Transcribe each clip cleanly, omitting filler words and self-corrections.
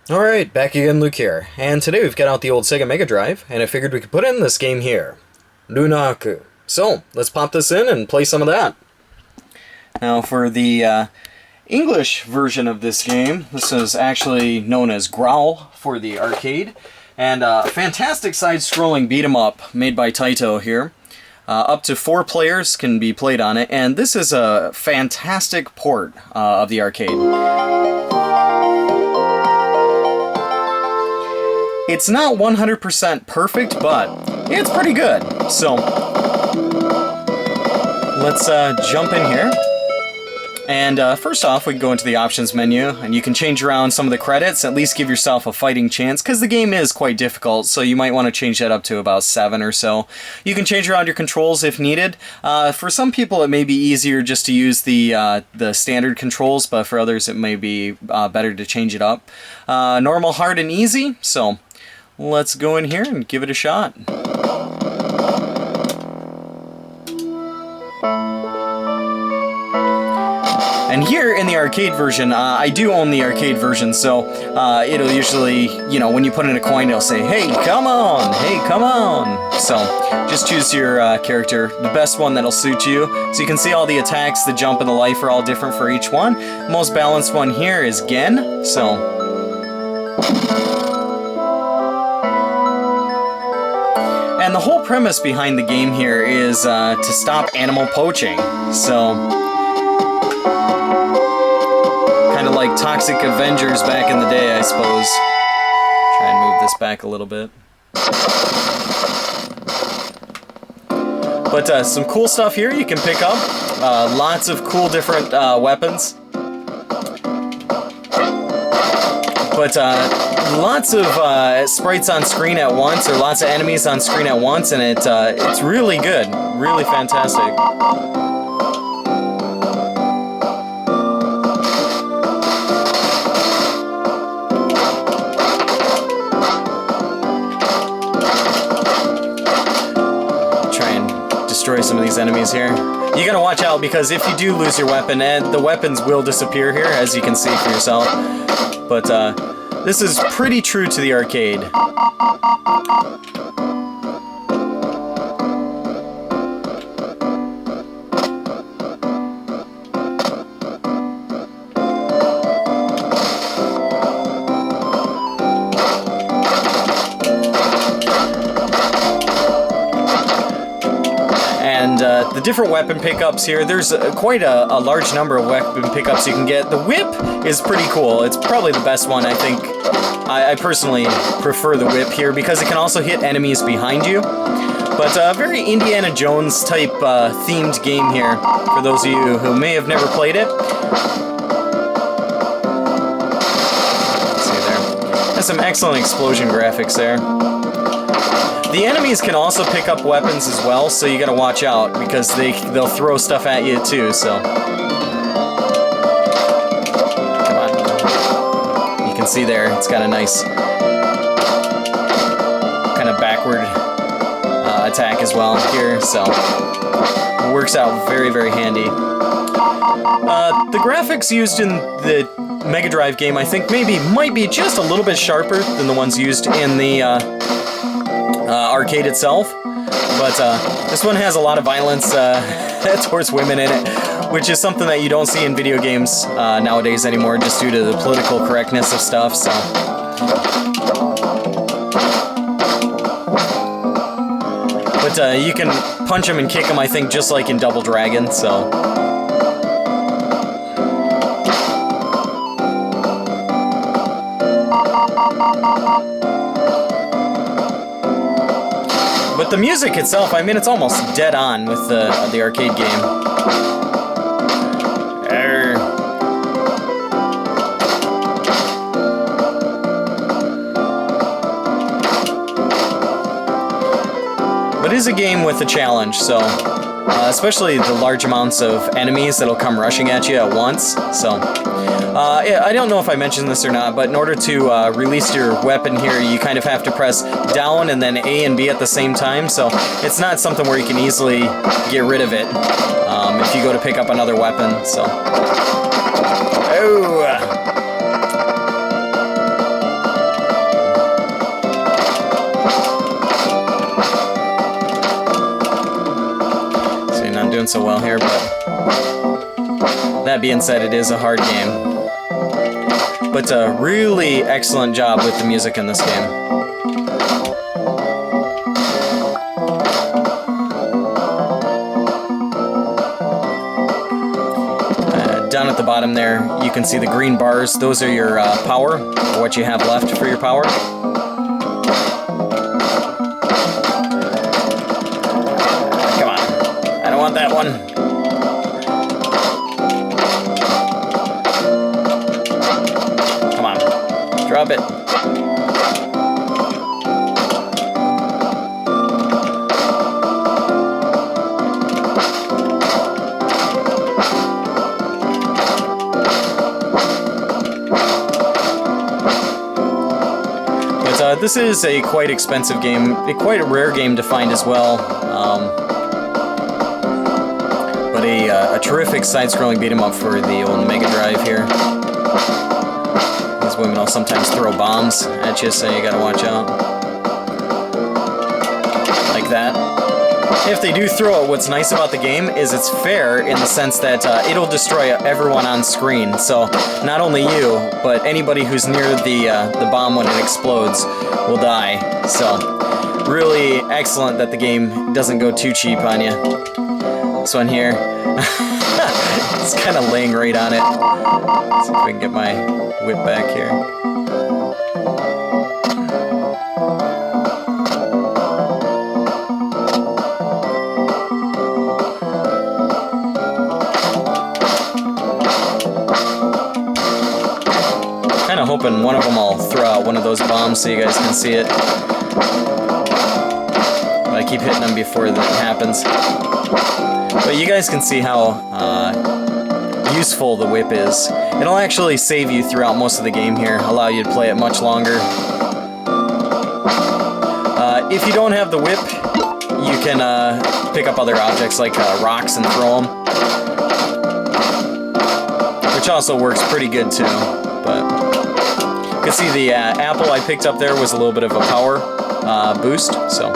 Alright, back again, Luke here, and today we've got out the old Sega Mega Drive, and I figured we could put in this game here, Runark. So, let's pop this in and play some of that. Now for the English version of this game, this is actually known as Growl for the arcade, and a fantastic side-scrolling beat-em-up made by Taito here. Up to 4 players can be played on it, and this is a fantastic port of the arcade. It's not 100% perfect, but it's pretty good. So, let's jump in here. And first off, we can go into the options menu, and you can change around some of the credits, at least give yourself a fighting chance, because the game is quite difficult, so you might want to change that up to about 7 or so. You can change around your controls if needed. For some people, it may be easier just to use the standard controls, but for others, it may be better to change it up. Normal, hard, and easy, so let's go in here and give it a shot. And here in the arcade version, I do own the arcade version, so it'll usually, you know, when you put in a coin, it'll say, hey, come on, hey, come on. So just choose your character, the best one that'll suit you. So you can see all the attacks, the jump, and the life are all different for each one. The most balanced one here is Gen, so and the whole premise behind the game here is to stop animal poaching. So, kind of like Toxic Avengers back in the day, I suppose. Try and move this back a little bit. But some cool stuff here you can pick up. Lots of cool different weapons. But lots of sprites on screen at once, or lots of enemies on screen at once, and it's really good, really fantastic. Try and destroy some of these enemies here. You gotta watch out, because if you do lose your weapon, and the weapons will disappear here, as you can see for yourself. But this is pretty true to the arcade. And the different weapon pickups here, there's quite a large number of weapon pickups you can get. The whip is pretty cool. It's probably the best one, I think. I personally prefer the whip here because it can also hit enemies behind you. But a very Indiana Jones type themed game here for those of you who may have never played it. Let's see there. Has some excellent explosion graphics there. The enemies can also pick up weapons as well, so you gotta watch out because they'll throw stuff at you too, so. Come on. You can see there, it's got a nice kind of backward attack as well here, so it works out very, very handy. The graphics used in the Mega Drive game, I think might be just a little bit sharper than the ones used in the arcade itself, but this one has a lot of violence towards women in it, which is something that you don't see in video games nowadays anymore, just due to the political correctness of stuff, so. But you can punch them and kick them, I think, just like in Double Dragon, so. But the music itself, I mean, it's almost dead on with the arcade game. But it is a game with a challenge, so especially the large amounts of enemies that'll come rushing at you at once. So I don't know if I mentioned this or not, but in order to release your weapon here, you kind of have to press down and then A and B at the same time, so it's not something where you can easily get rid of it if you go to pick up another weapon, so. Oh! so well here, but that being said, it is a hard game. But a really excellent job with the music in this game. Down at the bottom there, you can see the green bars. Those are your power, or what you have left for your power. Come on. I don't want that one. Come on. Drop it. This is a quite expensive game, quite a rare game to find as well, but a terrific side-scrolling beat-em-up for the old Mega Drive here. These women will sometimes throw bombs at you, so you gotta watch out. Like that. If they do throw it, what's nice about the game is it's fair in the sense that it'll destroy everyone on screen. So not only you, but anybody who's near the bomb when it explodes will die. So really excellent that the game doesn't go too cheap on you. This one here, it's kind of laying right on it. Let's see if we can get my whip back here. Hoping one of them will throw out one of those bombs so you guys can see it. But I keep hitting them before that happens. But you guys can see how useful the whip is. It'll actually save you throughout most of the game here, allow you to play it much longer. If you don't have the whip, you can pick up other objects like rocks and throw them. Which also works pretty good too. But you can see the apple I picked up there was a little bit of a power boost, so.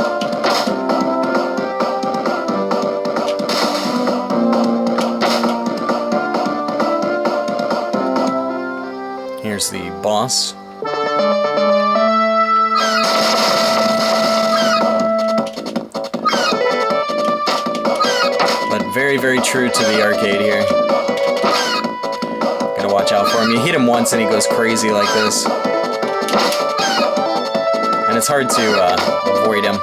Here's the boss. But very, very true to the arcade here. Watch out for him. You hit him once and he goes crazy like this. And it's hard to avoid him.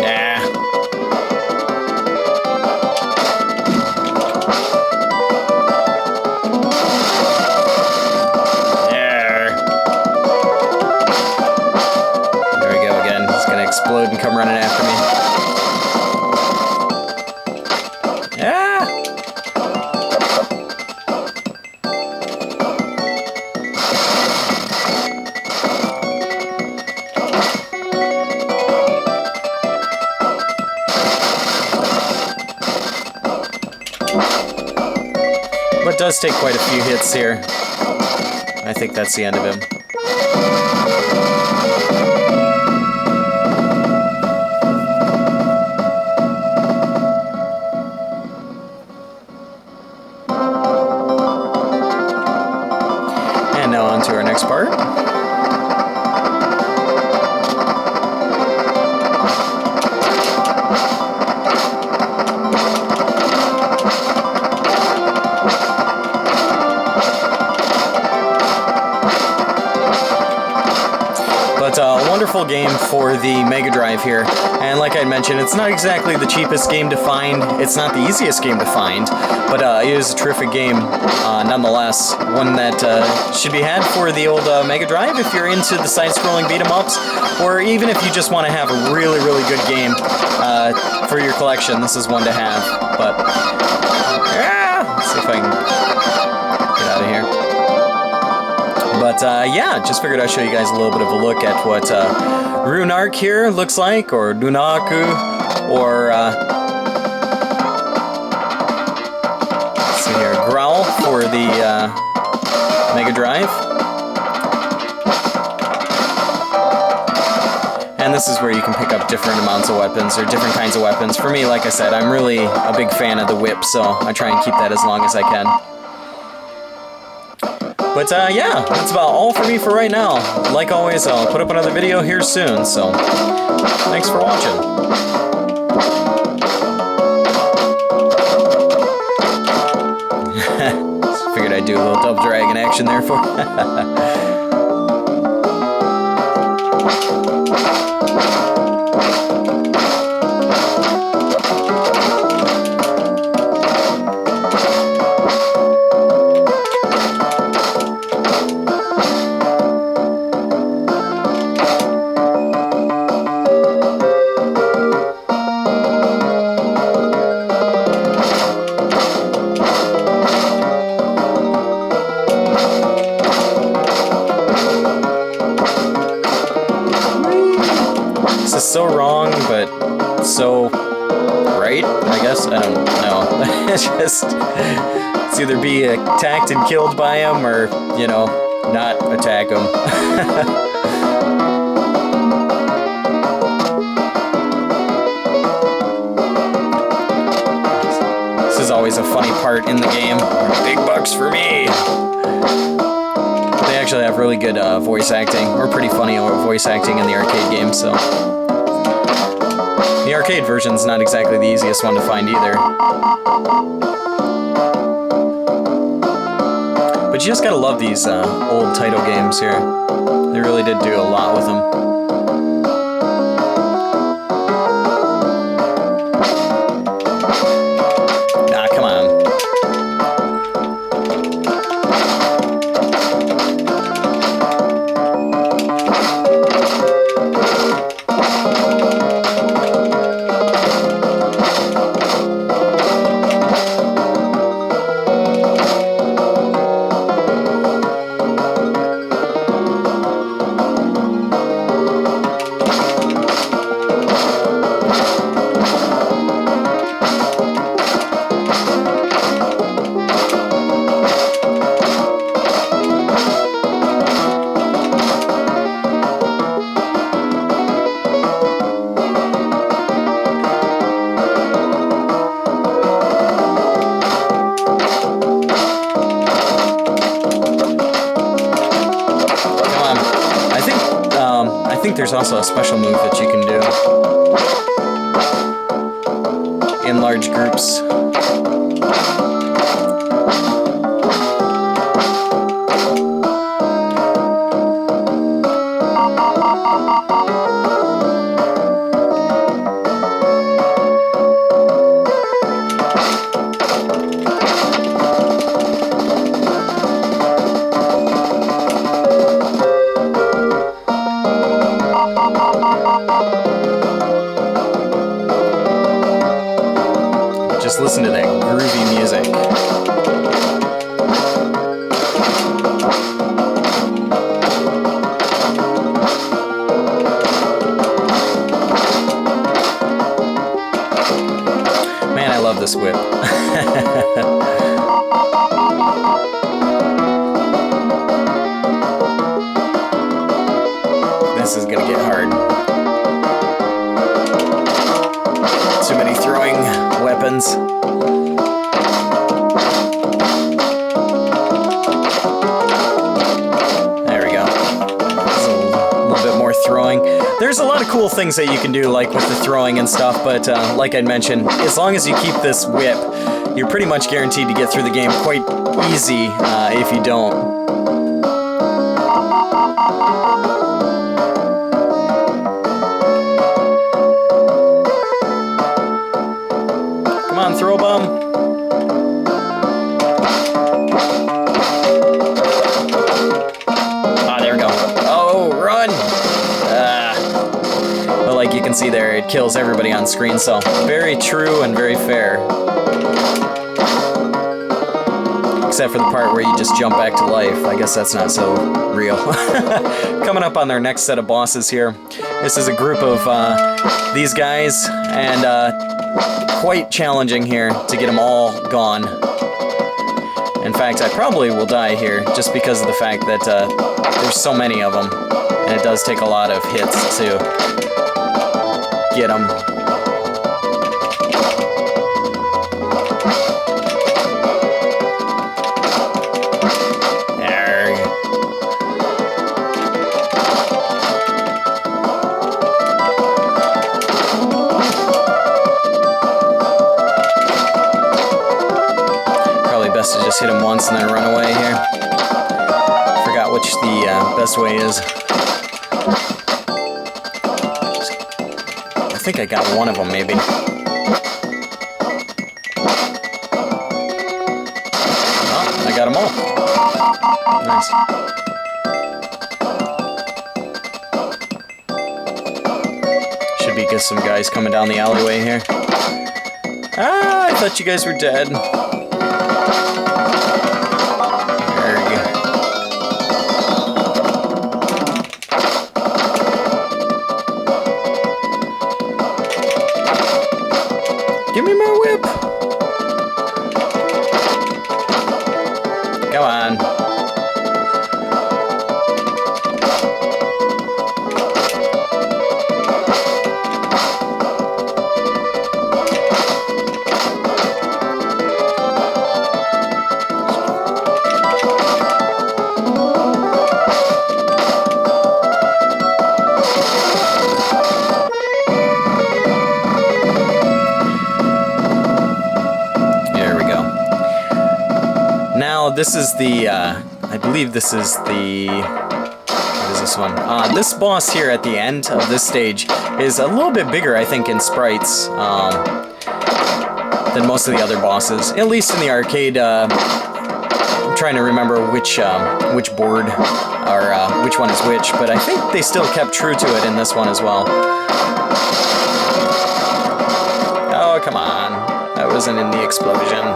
Nah. There we go again. He's gonna explode and come running after me. But does take quite a few hits here. I think that's the end of him. And now on to our next part. But a wonderful game for the Mega Drive here, and like I mentioned, it's not exactly the cheapest game to find, it's not the easiest game to find, but it is a terrific game nonetheless, one that should be had for the old Mega Drive if you're into the side-scrolling beat-em-ups, or even if you just want to have a really, really good game for your collection, this is one to have. But let's see if I can get out of here. But yeah, just figured I'd show you guys a little bit of a look at what Runark here looks like, or Runark, or let's see here, Growl for the Mega Drive. this is where you can pick up different amounts of weapons or different kinds of weapons. For me, like I said, I'm really a big fan of the whip, so I try and keep that as long as I can. But yeah, that's about all for me for right now. Like always, I'll put up another video here soon, so thanks for watching. Figured I'd do a little double dragon action there for so wrong, but so right, I guess. I don't know. It's just, it's either be attacked and killed by him, or, you know, not attack him. This is always a funny part in the game. Big bucks for me! They actually have really good voice acting, or pretty funny voice acting in the arcade game, so... The arcade version's not exactly the easiest one to find either. But you just gotta love these old title games here. They really did do a lot with them. Ah, come on. I think there's also a special move that you can do in large groups. Just listen to that groovy music. Man, I love this whip. This is gonna get hard. Too many throwing weapons. There we go. Just a little bit more throwing. There's a lot of cool things that you can do, like with the throwing and stuff, but like I mentioned, as long as you keep this whip, you're pretty much guaranteed to get through the game quite easy if you don't. Come on, throw a bomb. Ah, there we go. Oh, run! But like you can see there, it kills everybody on screen, so very true and very fair. Except for the part where you just jump back to life. I guess that's not so real. Coming up on our next set of bosses here. This is a group of these guys, and quite challenging here to get them all gone. In fact, I probably will die here just because of the fact that there's so many of them, and it does take a lot of hits to Get him. To just hit him once and then run away here. Forgot which the best way is. I think I got one of them, maybe. Oh, I got them all. Nice. Should be just some guys coming down the alleyway here. Ah, I thought you guys were dead. Give me my whip! Come on. This is the, I believe this is the, what is this one? This boss here at the end of this stage is a little bit bigger, I think, in sprites than most of the other bosses. At least in the arcade, I'm trying to remember which board, or which one is which, but I think they still kept true to it in this one as well. Oh, come on. That wasn't in the explosion.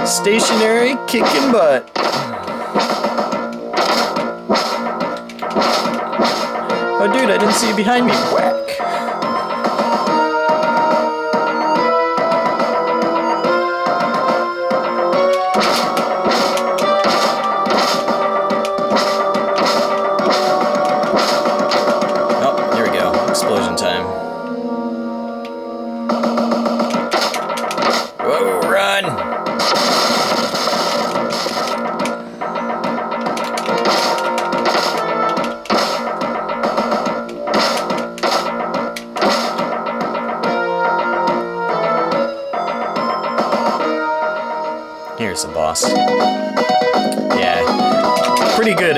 Stationary, kicking butt. Oh, dude, I didn't see you behind me. Whack. Oh, here we go. Explosion time. Whoa, run! Here's the boss. Yeah, pretty good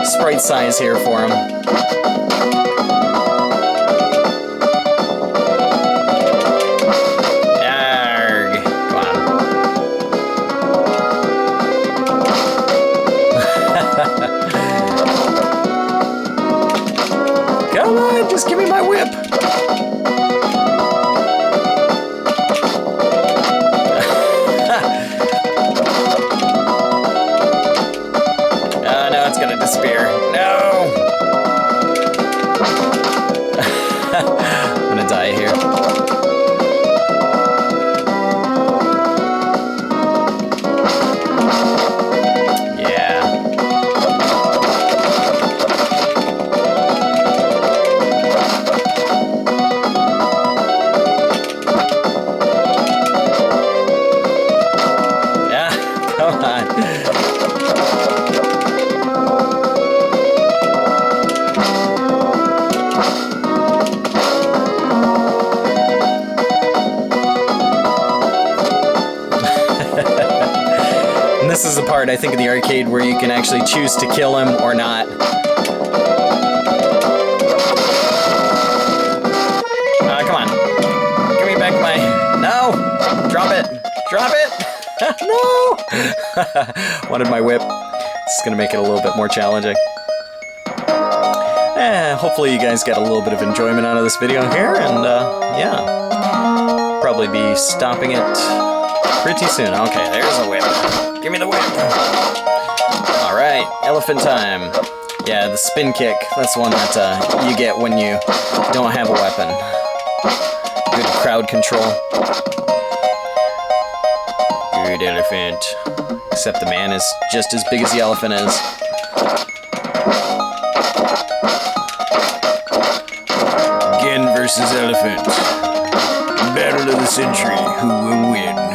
sprite size here for him. Arrgh. Come on. Come on, just give me my whip. Disappear. No! I'm gonna die here. Yeah. Yeah, come on. This is the part, I think, of the arcade where you can actually choose to kill him or not. Come on. Give me back my... No! Drop it! Drop it! No! Wanted my whip. This is going to make it a little bit more challenging. Hopefully you guys got a little bit of enjoyment out of this video here, and yeah. Probably be stopping it pretty soon. Okay, there's a whip. Give me the whip. Alright, elephant time. Yeah, the spin kick. That's one that you get when you don't have a weapon. Good crowd control. Good elephant. Except the man is just as big as the elephant is. Again versus elephant. Battle of the century. Who will win?